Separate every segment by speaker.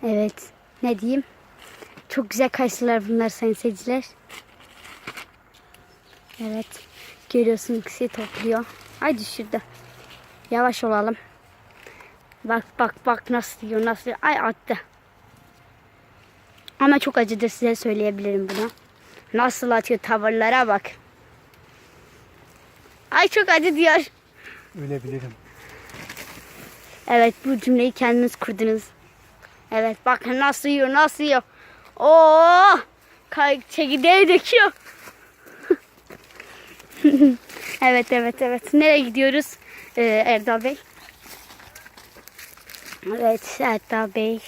Speaker 1: Evet. Ne diyeyim? Çok güzel kayısılar bunlar sayın seyirciler. Evet. Görüyorsun ikisi topluyor. Haydi şurada. Yavaş olalım. Bak bak bak nasıl yiyor nasıl yiyor. Ay attı. Ama çok acıdır size söyleyebilirim bunu. Nasıl atıyor tavırlara bak. Ay çok acı diyor.
Speaker 2: Ölebilirim.
Speaker 1: Evet bu cümleyi kendiniz kurdunuz. Evet bakın nasıl yiyor nasıl yiyor. Oo! Çekirdeği döküyor. evet. Nereye gidiyoruz Erdal Bey? Evet Erdal Bey.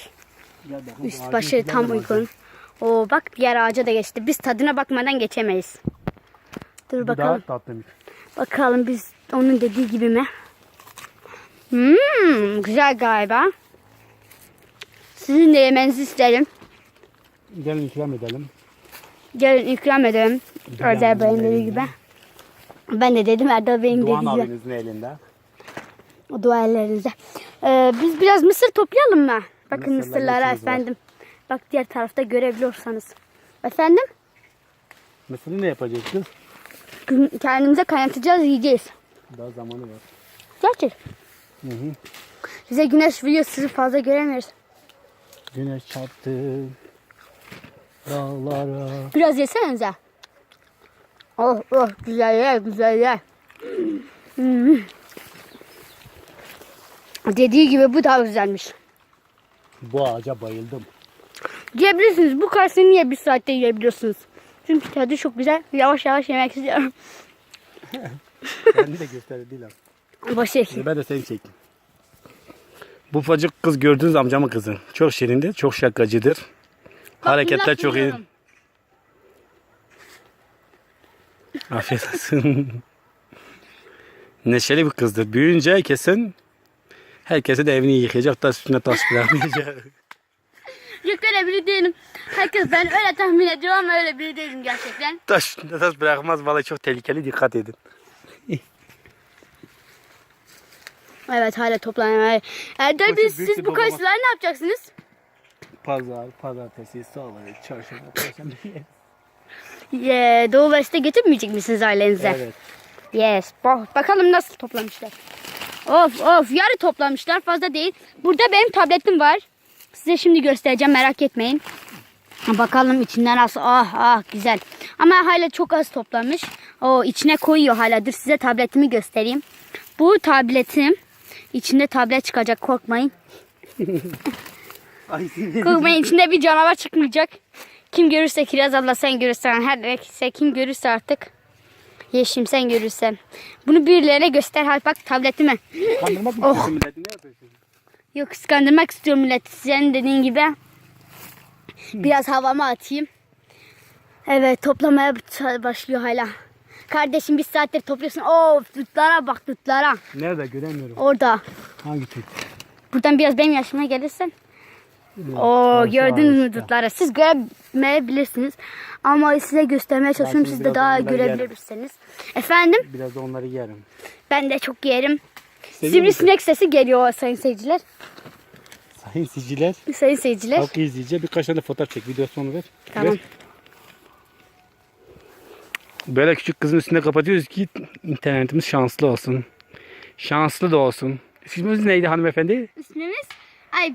Speaker 1: Üst başı tam uygun. Oo bak diğer ağaca da geçti. Biz tadına bakmadan geçemeyiz. Dur
Speaker 2: Bu
Speaker 1: bakalım.
Speaker 2: daha tatlıymış.
Speaker 1: Bakalım biz onun dediği gibi mi? Güzel galiba. Sizin de yemenizi isterim.
Speaker 2: Gelin ikram edelim.
Speaker 1: Gelin ikram edelim. Erdal Bey'in dediği gibi. Ben de dedim Erdal Bey'in
Speaker 2: Doğan
Speaker 1: dediği gibi.
Speaker 2: abinizin elinde.
Speaker 1: O dualarınıza. Biz biraz mısır toplayalım mı? Bakın
Speaker 2: Mısırla
Speaker 1: mısırlara
Speaker 2: geçimiz var.
Speaker 1: efendim. Bak diğer tarafta görebiliyorsanız. Efendim?
Speaker 2: Mısırı ne yapacağız kız?
Speaker 1: Kendimize kaynatacağız yiyeceğiz.
Speaker 2: Daha zamanı var.
Speaker 1: Gerçek.
Speaker 2: Hı.
Speaker 1: Bize güneş vuruyor sizi fazla göremiyoruz.
Speaker 2: Güneş çarptı dağlara.
Speaker 1: Biraz yesenize. Oh güzel yer güzel yer. Dediği gibi bu daha güzelmiş.
Speaker 2: Bu ağaca bayıldım.
Speaker 1: Yiyebilirsiniz. Bu karşıyı niye bir saatte yiyebiliyorsunuz? Çünkü tadı çok güzel. Yavaş yavaş yemek istiyorum.
Speaker 2: Kendi de gösterdiler.
Speaker 1: Boş ver.
Speaker 2: Ben de seni çekeyim. Bu ufacık kız gördüğünüz amcamın kızı. Çok şirindir, çok şakacıdır. Hareketler çok iyi. Afiyet olsun. Neşeli bir kızdır. Büyüyünce kesin herkese de evini yıkayacak da üstüne taş bırakmayacak.
Speaker 1: Yok öyle biri değilim. Herkes ben öyle tahmin ediyor ama öyle biri değilim gerçekten.
Speaker 2: Taş bırakmaz, vallahi çok tehlikeli, dikkat edin.
Speaker 1: Evet hala toplanıyor. Erdal Bey
Speaker 2: Büyük
Speaker 1: siz
Speaker 2: bir
Speaker 1: bu
Speaker 2: babama-
Speaker 1: kayısıları ne yapacaksınız?
Speaker 2: Pazartesi, salı, çarşamba, perşembe.
Speaker 1: Doğu West'e götürmeyecek misiniz ailenize?
Speaker 2: Evet.
Speaker 1: Yes. Bakalım nasıl toplamışlar. Of yarı toplamışlar fazla değil. Burada benim tabletim var. Size şimdi göstereceğim merak etmeyin. Bakalım içinden nasıl. Güzel. Ama hala çok az toplamış. O içine koyuyor hala. Dur size tabletimi göstereyim. Bu tabletim. İçinde tablet çıkacak korkmayın. Korkmayın içinde bir canavar çıkmayacak. Kim görürse Kiraz abla sen görürsen her neyse kim görürse artık. Yeşim sen görürsen. Bunu birilerine göster hadi bak tabletimi.
Speaker 2: Kandırmak mı istiyorsun milleti? Ne yapıyorsun?
Speaker 1: Yok kıskandırmak istiyorum milleti senin dediğin gibi. Biraz havama atayım. Evet toplamaya başlıyor hala. Kardeşim bir saattir topluyorsun. Dutlara bak dutlara.
Speaker 2: Nerede, göremiyorum.
Speaker 1: Orada.
Speaker 2: Hangi tür?
Speaker 1: Buradan biraz benim yaşıma gelirsen. Gördünüz mü dutları? Siz göremeyebilirsiniz. Ama size göstermeye çalışıyorum.
Speaker 2: şimdi
Speaker 1: Siz de
Speaker 2: biraz
Speaker 1: daha
Speaker 2: onları
Speaker 1: görebilirsiniz. Efendim?
Speaker 2: Biraz da onları yerim.
Speaker 1: Ben de çok yerim.
Speaker 2: Seviyor musun?
Speaker 1: Sivrisinek sesi geliyor sayın seyirciler.
Speaker 2: Sayın siciler,
Speaker 1: Sayın seyirciler.
Speaker 2: halkı izleyince birkaç tane fotoğraf çek, video sonu ver.
Speaker 1: Tamam.
Speaker 2: Ver. Böyle küçük kızın üstünde kapatıyoruz ki internetimiz şanslı olsun. Şanslı da olsun. İsminiz neydi hanımefendi?
Speaker 1: İsmimiz?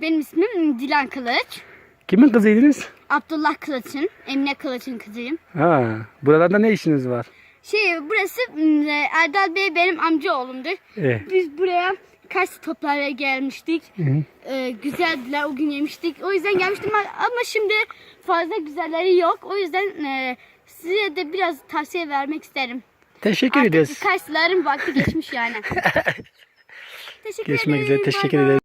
Speaker 1: Benim ismim Dilan Kılıç.
Speaker 2: Kimin kızıydınız?
Speaker 1: Abdullah Kılıç'ın, Emine Kılıç'ın kızıyım.
Speaker 2: Ha, buralarda ne işiniz var?
Speaker 1: Burası Erdal Bey benim amca oğlumdur. Biz buraya kayısı toplamaya gelmiştik. Güzeldiler o gün yemiştik. O yüzden gelmiştim ama şimdi fazla güzelleri yok. O yüzden size de biraz tavsiye vermek isterim.
Speaker 2: Teşekkür ederiz.
Speaker 1: Kayısıların vakti geçmiş yani. Teşekkür
Speaker 2: Görüşmek üzere.
Speaker 1: ederim.
Speaker 2: Teşekkür
Speaker 1: Bay bay.
Speaker 2: ederiz.